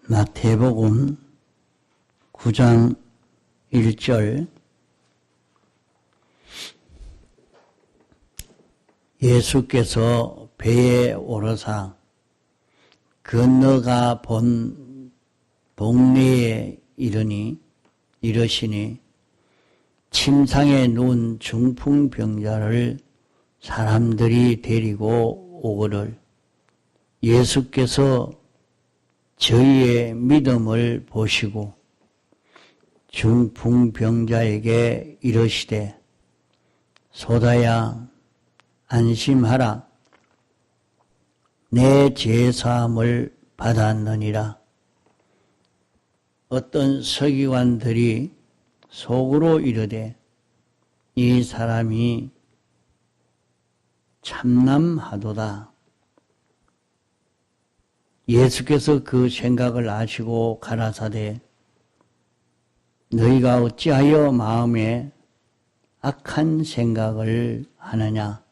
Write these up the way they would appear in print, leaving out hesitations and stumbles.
마태복음 9장 1절 예수께서 배에 오르사 건너가 본 동네에 이르시니 침상에 누운 중풍병자를 사람들이 데리고 오거늘 예수께서 저희의 믿음을 보시고 중풍병자에게 이르시되 소다야 안심하라 내 죄사함을 받았느니라. 어떤 서기관들이 속으로 이르되 이 사람이 참남하도다. 예수께서 그 생각을 아시고 가라사대 너희가 어찌하여 마음에 악한 생각을 하느냐.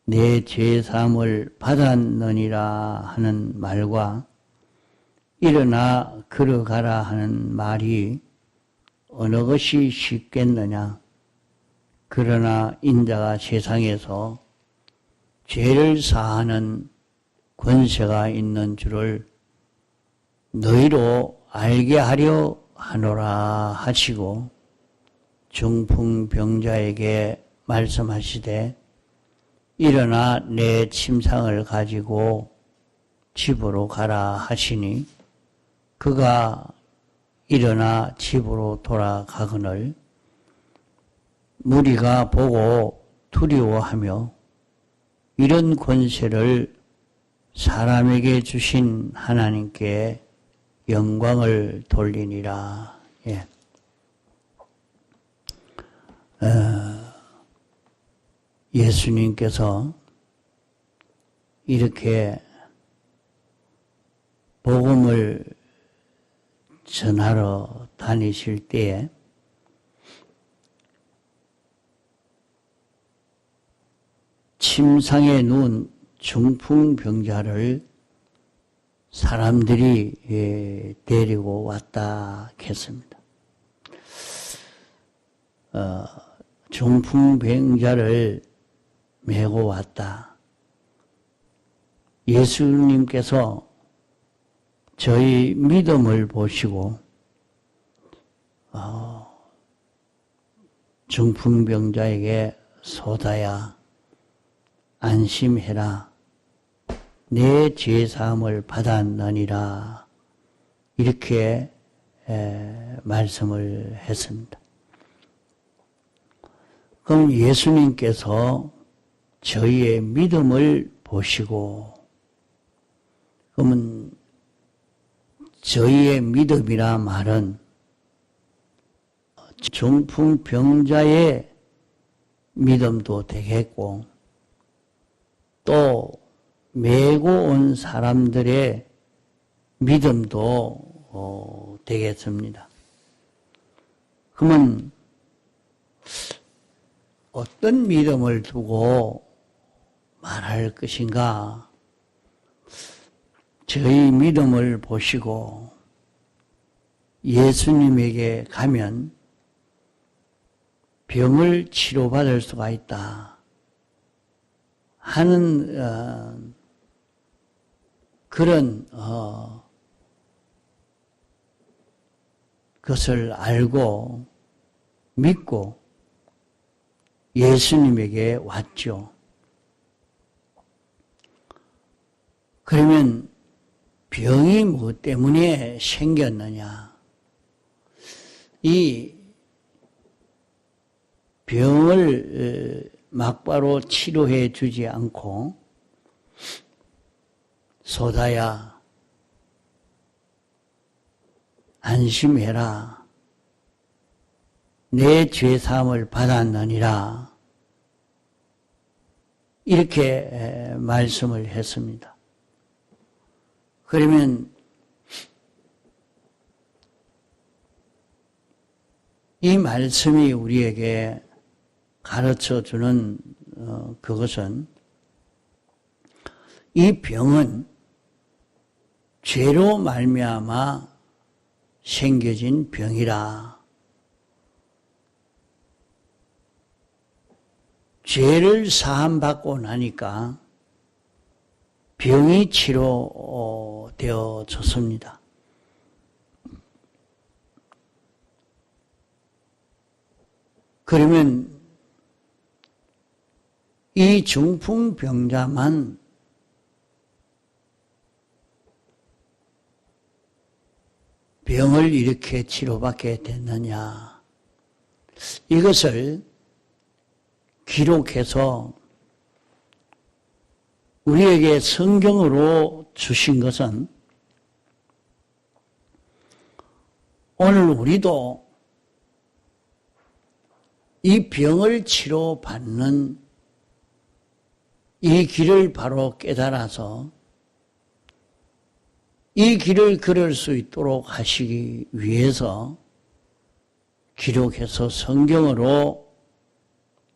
내 죄사함을 받았느니라 하는 말과 일어나 걸어가라 하는 말이 어느 것이 쉽겠느냐. 그러나 인자가 세상에서 죄를 사하는 권세가 있는 줄을 너희로 알게 하려 하노라 하시고 중풍병자에게 말씀하시되 일어나 내 침상을 가지고 집으로 가라 하시니 그가 일어나 집으로 돌아가거늘 무리가 보고 두려워하며 이런 권세를 사람에게 주신 하나님께 영광을 돌리니라. 예. 예수님께서 이렇게 복음을 전하러 다니실 때에 침상에 누운 중풍병자를 사람들이 데리고 왔다 했습니다. 중풍병자를 메고 왔다. 예수님께서 저희 믿음을 보시고 중풍병자에게 소다야 안심해라 내 죄사함을 받았느니라 이렇게 말씀을 했습니다. 그럼 예수님께서 저희의 믿음을 보시고 그러면 저희의 믿음이라 말은 중풍병자의 믿음도 되겠고 또 메고 온 사람들의 믿음도 되겠습니다. 그러면 어떤 믿음을 두고 말할 것인가? 저희 믿음을 보시고 예수님에게 가면 병을 치료받을 수가 있다 하는 그런 것을 알고 믿고 예수님에게 왔죠. 그러면 병이 무엇 때문에 생겼느냐? 이 병을 막바로 치료해 주지 않고 소다야 안심해라 내 죄사함을 받았느니라 이렇게 말씀을 했습니다. 그러면 이 말씀이 우리에게 가르쳐주는 그것은 이 병은 죄로 말미암아 생겨진 병이라. 죄를 사함받고 나니까 병이 치료되어졌습니다. 그러면 이 중풍병자만 병을 이렇게 치료받게 됐느냐? 이것을 기록해서 우리에게 성경으로 주신 것은 오늘 우리도 이 병을 치료받는 이 길을 바로 깨달아서 이 길을 걸을 수 있도록 하시기 위해서 기록해서 성경으로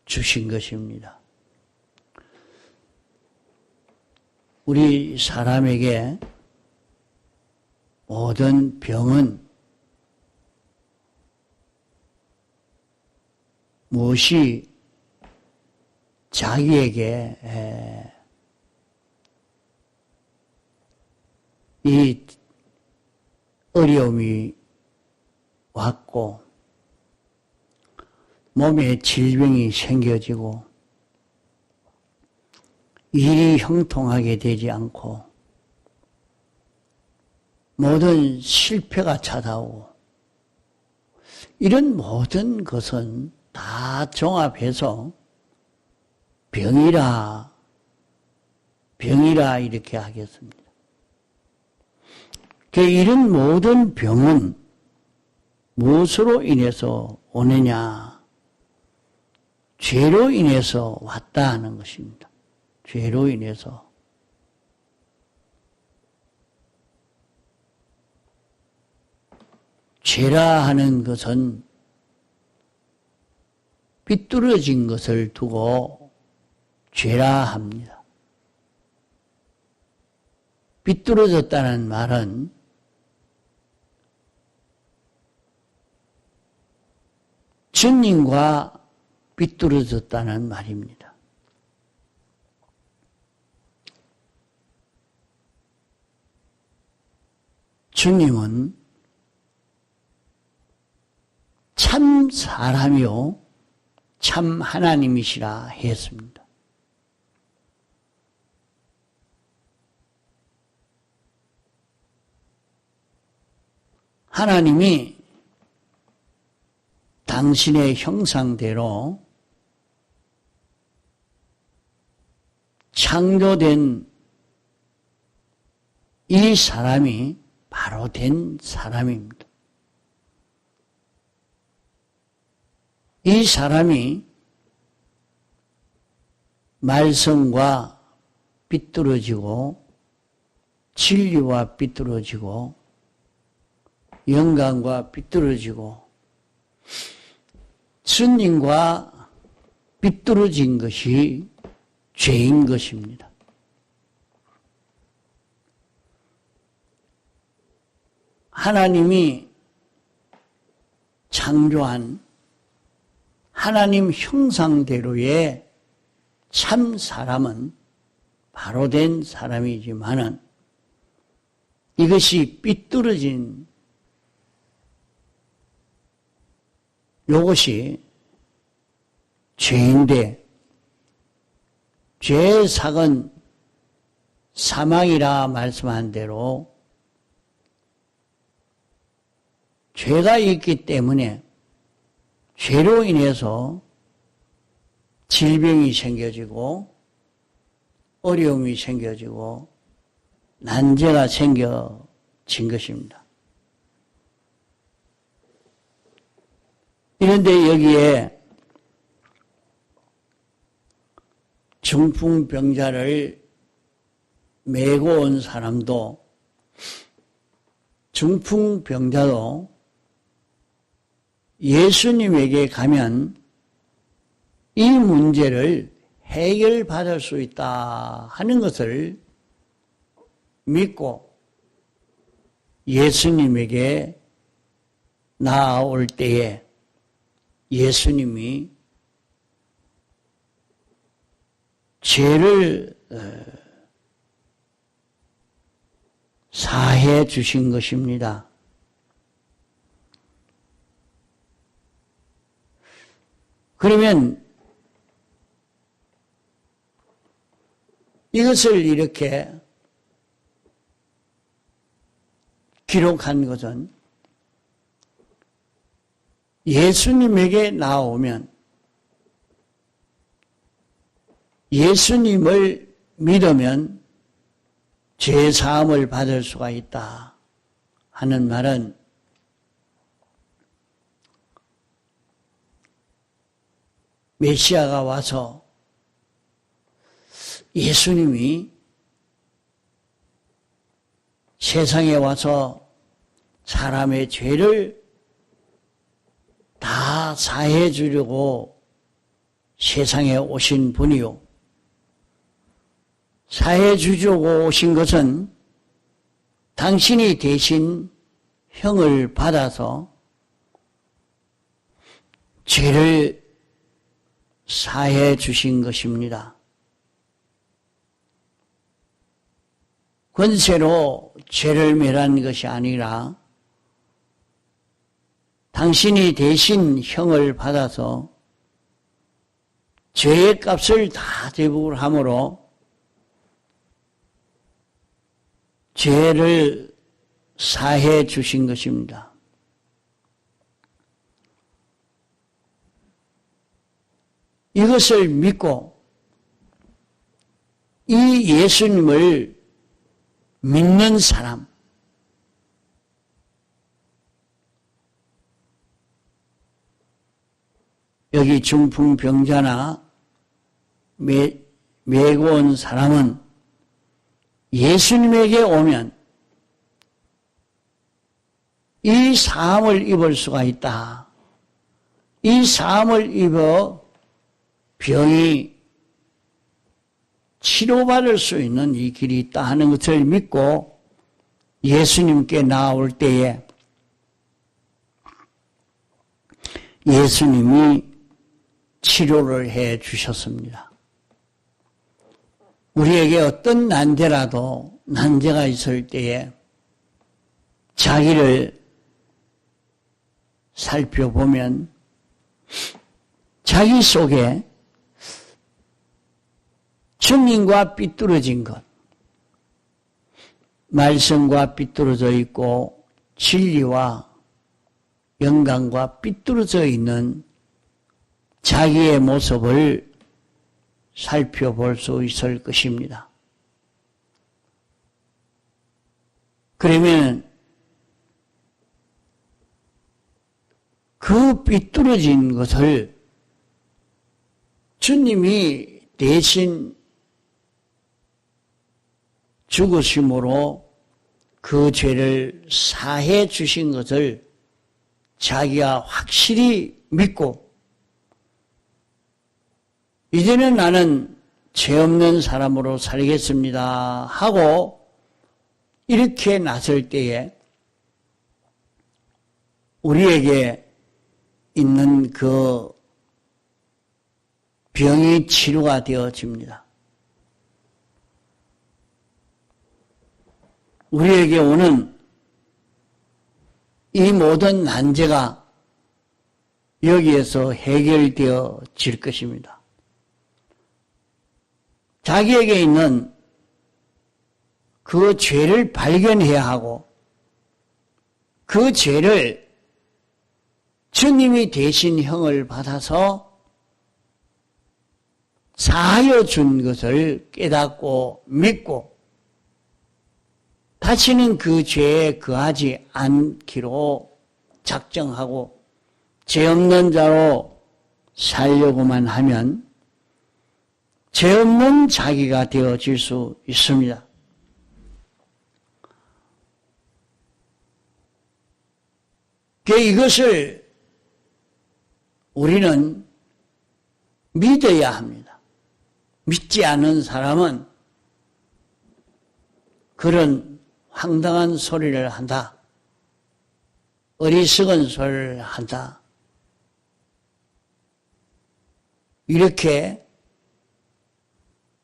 주신 것입니다. 우리 사람에게 모든 병은 무엇이 자기에게 이 어려움이 왔고 몸에 질병이 생겨지고 일이 형통하게 되지 않고 모든 실패가 찾아오고 이런 모든 것은 다 종합해서 병이라 이렇게 하겠습니다. 이런 모든 병은 무엇으로 인해서 오느냐? 죄로 인해서 왔다 하는 것입니다. 죄로 인해서. 죄라 하는 것은 삐뚤어진 것을 두고 죄라 합니다. 삐뚤어졌다는 말은 주님과 삐뚤어졌다는 말입니다. 주님은 참 사람이요 참 하나님이시라 했습니다. 하나님이 당신의 형상대로 창조된 이 사람이 바로 된 사람입니다. 이 사람이 말씀과 삐뚤어지고 진리와 삐뚤어지고 영광과 삐뚤어지고 주님과 삐뚤어진 것이 죄인 것입니다. 하나님이 창조한 하나님 형상대로의 참 사람은 바로 된 사람이지만은 이것이 삐뚤어진 요것이 죄인데 죄의 삭은 사망이라 말씀한 대로 죄가 있기 때문에 죄로 인해서 질병이 생겨지고 어려움이 생겨지고 난제가 생겨진 것입니다. 그런데 여기에 중풍병자를 메고 온 사람도 중풍병자도 예수님에게 가면 이 문제를 해결받을 수 있다 하는 것을 믿고 예수님에게 나아올 때에 예수님이 죄를 사해 주신 것입니다. 그러면 이것을 이렇게 기록한 것은 예수님에게 나오면 예수님을 믿으면 죄 사함을 받을 수가 있다 하는 말은 메시아가 와서 예수님이 세상에 와서 사람의 죄를 다 사해 주려고 세상에 오신 분이요. 사해 주려고 오신 것은 당신이 대신 형을 받아서 죄를 사해 주신 것입니다. 권세로 죄를 멸한 것이 아니라 당신이 대신 형을 받아서 죄의 값을 다 대부함으로 죄를 사해 주신 것입니다. 이것을 믿고 이 예수님을 믿는 사람, 여기 중풍병자나 메고 온 사람은 예수님에게 오면 이 사함을 입을 수가 있다. 이 사함을 입어 병이 치료받을 수 있는 이 길이 있다 하는 것을 믿고 예수님께 나올 때에 예수님이 치료를 해 주셨습니다. 우리에게 어떤 난제라도 난제가 있을 때에 자기를 살펴보면 자기 속에 주님과 삐뚤어진 것, 말씀과 삐뚤어져 있고 진리와 영광과 삐뚤어져 있는 자기의 모습을 살펴볼 수 있을 것입니다. 그러면 그 삐뚤어진 것을 주님이 대신 죽으심으로 그 죄를 사해 주신 것을 자기가 확실히 믿고 이제는 나는 죄 없는 사람으로 살겠습니다 하고 이렇게 나설 때에 우리에게 있는 그 병이 치료가 되어집니다. 우리에게 오는 이 모든 난제가 여기에서 해결되어질 것입니다. 자기에게 있는 그 죄를 발견해야 하고 그 죄를 주님이 대신 형을 받아서 사하여 준 것을 깨닫고 믿고 다시는 그 죄에 거하지 않기로 작정하고 죄 없는 자로 살려고만 하면 죄 없는 자기가 되어질 수 있습니다. 이것을 우리는 믿어야 합니다. 믿지 않은 사람은 그런 황당한 소리를 한다. 어리석은 소리를 한다. 이렇게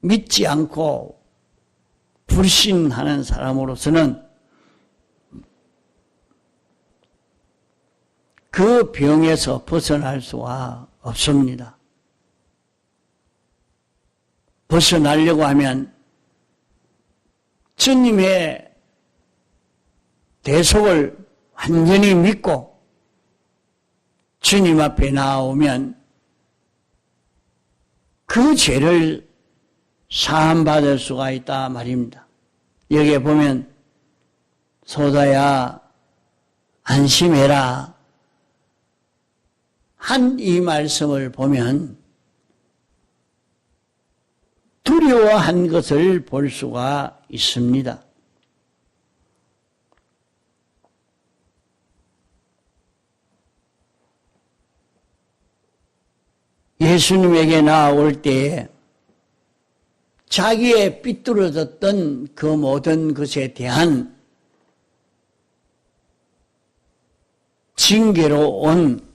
믿지 않고 불신하는 사람으로서는 그 병에서 벗어날 수가 없습니다. 벗어나려고 하면 주님의 대속을 완전히 믿고 주님 앞에 나오면 그 죄를 사함받을 수가 있다 말입니다. 여기에 보면 소다야 안심해라 한 이 말씀을 보면 두려워한 것을 볼 수가 있습니다. 예수님에게 나아올 때에 자기의 삐뚤어졌던 그 모든 것에 대한 징계로 온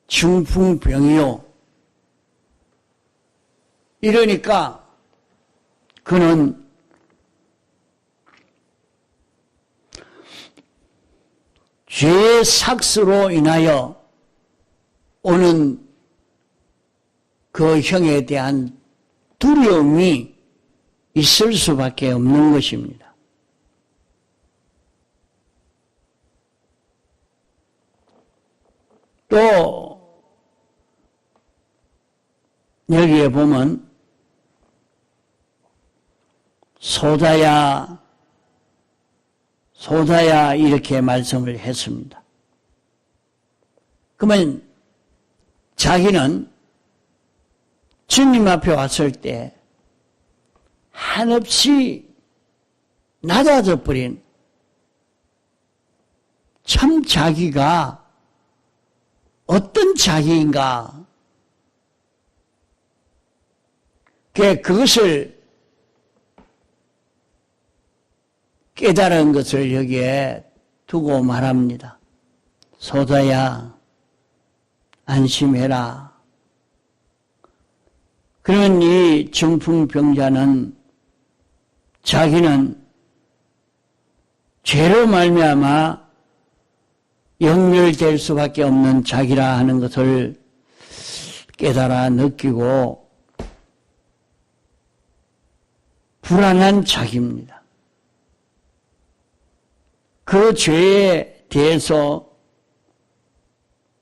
중풍병이요. 이러니까 그는 죄의 삭스로 인하여 오는 그 형에 대한 두려움이 있을 수밖에 없는 것입니다. 또 여기에 보면 소자야 이렇게 말씀을 했습니다. 그러면 자기는 주님 앞에 왔을 때 한없이 낮아져 버린 참 자기가 어떤 자기인가 그것을 깨달은 것을 여기에 두고 말합니다. 소자야 안심해라. 그러면 이 중풍병자는 자기는 죄로 말미암아 연결될 수밖에 없는 자기라 하는 것을 깨달아 느끼고 불안한 자기입니다. 그 죄에 대해서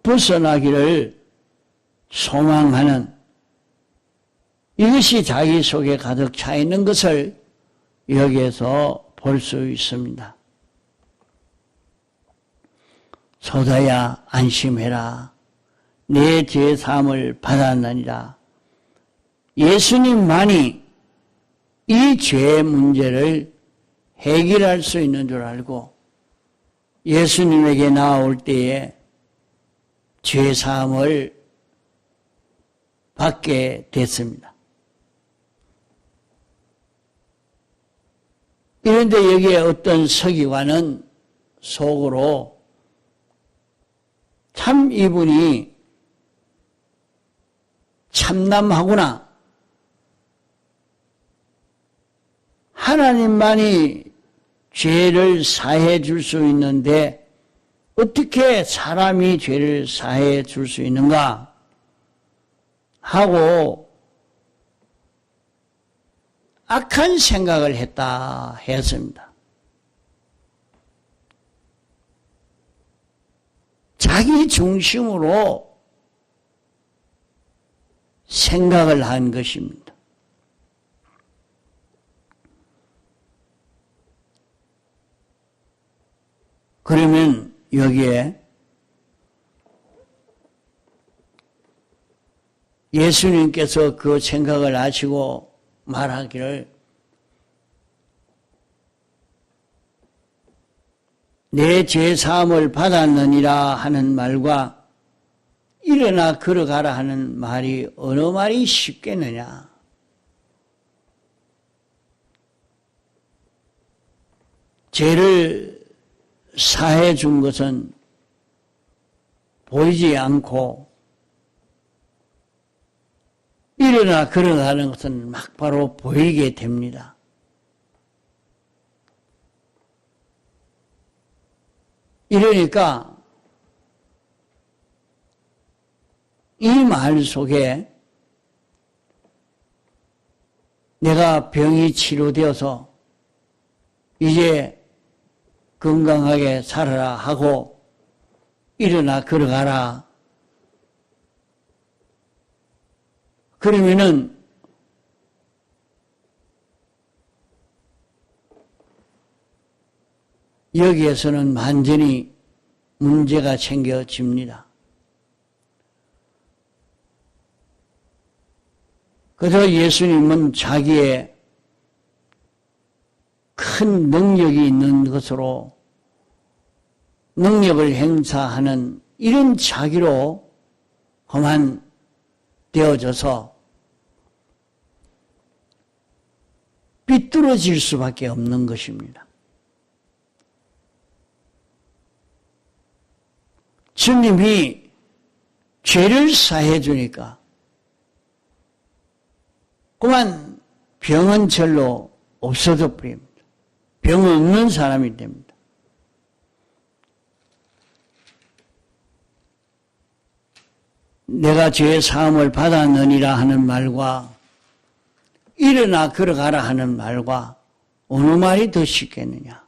벗어나기를 소망하는 이것이 자기 속에 가득 차 있는 것을 여기에서 볼 수 있습니다. 소자야 안심해라. 내 죄 사함을 받았느니라. 예수님만이 이 죄의 문제를 해결할 수 있는 줄 알고 예수님에게 나올 때에 죄 사함을 받게 됐습니다. 그런데 여기에 어떤 서기관은 속으로 참 이분이 참남하구나. 하나님만이 죄를 사해 줄 수 있는데 어떻게 사람이 죄를 사해 줄 수 있는가 하고 악한 생각을 했습니다. 자기 중심으로 생각을 한 것입니다. 그러면 여기에 예수님께서 그 생각을 아시고 말하기를 내 죄 사함을 받았느니라 하는 말과 일어나 걸어가라 하는 말이 어느 말이 쉽겠느냐. 죄를 사해 준 것은 보이지 않고 일어나 걸어가는 것은 막바로 보이게 됩니다. 이러니까 이 말 속에 내가 병이 치료되어서 이제 건강하게 살아라 하고 일어나 걸어가라. 그러면은 여기에서는 완전히 문제가 생겨집니다. 그래서 예수님은 자기의 큰 능력이 있는 것으로 능력을 행사하는 이런 자기로 그만 되어져서 삐뚤어질 수밖에 없는 것입니다. 주님이 죄를 사해 주니까 그만 병은 절로 없어져 버립니다. 병 없는 사람이 됩니다. 내가 죄의 사함을 받았느니라 하는 말과 일어나 걸어가라 하는 말과 어느 말이 더 쉽겠느냐?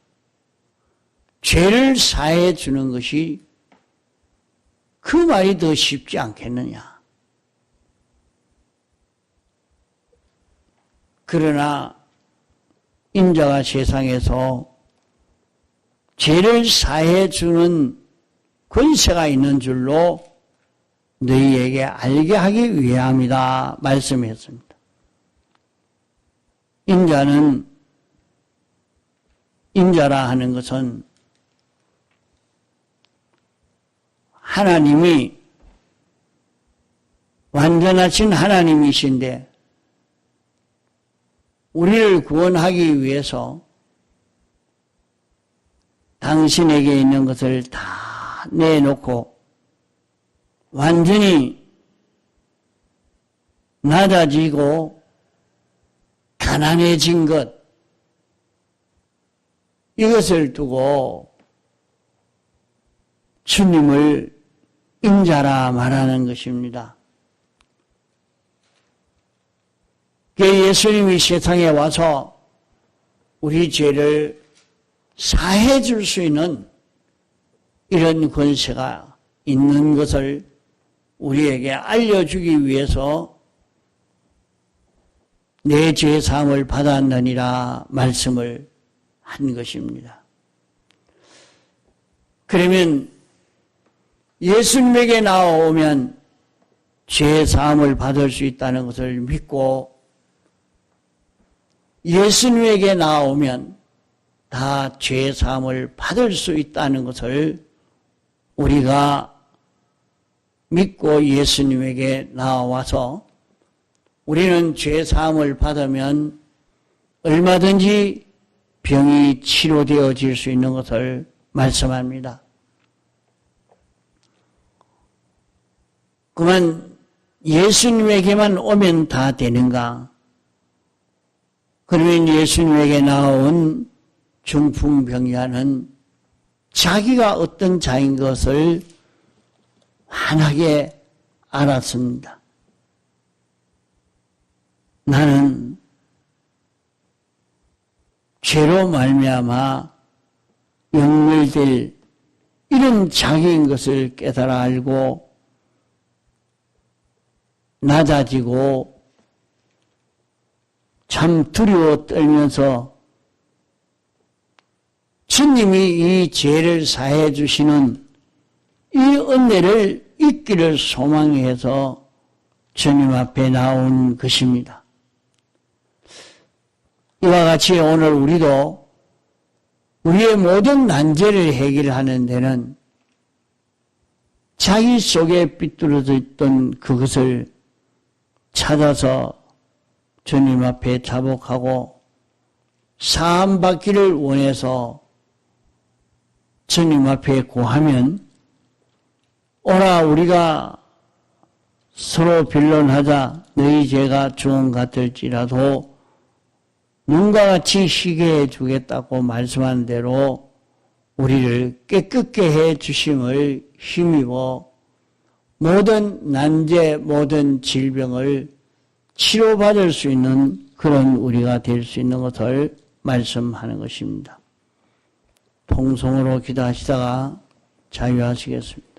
죄를 사해 주는 것이 그 말이 더 쉽지 않겠느냐? 그러나 인자가 세상에서 죄를 사해 주는 권세가 있는 줄로 너희에게 알게 하기 위함이다 말씀했습니다. 인자라 하는 것은 하나님이 완전하신 하나님이신데 우리를 구원하기 위해서 당신에게 있는 것을 다 내놓고 완전히 낮아지고 가난해진 것, 이것을 두고 주님을 인자라 말하는 것입니다. 예수님이 세상에 와서 우리 죄를 사해 줄 수 있는 이런 권세가 있는 것을 우리에게 알려주기 위해서 내 죄 사함을 받았느니라 말씀을 한 것입니다. 그러면 예수님에게 나오면 죄 사함을 받을 수 있다는 것을 믿고 예수님에게 나오면 다 죄 사함을 받을 수 있다는 것을 우리가 믿고 예수님에게 나와서 우리는 죄 사함을 받으면 얼마든지 병이 치료되어질 수 있는 것을 말씀합니다. 그만 예수님에게만 오면 다 되는가? 그러면 예수님에게 나온 중풍병자는 자기가 어떤 자인 것을 환하게 알았습니다. 나는 죄로 말미암아 연결될 이런 자기인 것을 깨달아 알고 낮아지고 참 두려워 떨면서 주님이 이 죄를 사해 주시는 이 은혜를 잊기를 소망해서 주님 앞에 나온 것입니다. 이와 같이 오늘 우리도 우리의 모든 난제를 해결하는 데는 자기 속에 삐뚤어져 있던 그것을 찾아서 주님 앞에 자복하고 사함받기를 원해서 주님 앞에 구하면 오라 우리가 서로 변론하자. 너희 죄가 중언 같을지라도 눈과 같이 희게 해주겠다고 말씀한 대로 우리를 깨끗게 해 주심을 힘입어 모든 난제, 모든 질병을 치료받을 수 있는 그런 우리가 될 수 있는 것을 말씀하는 것입니다. 통성으로 기도하시다가 자유하시겠습니다.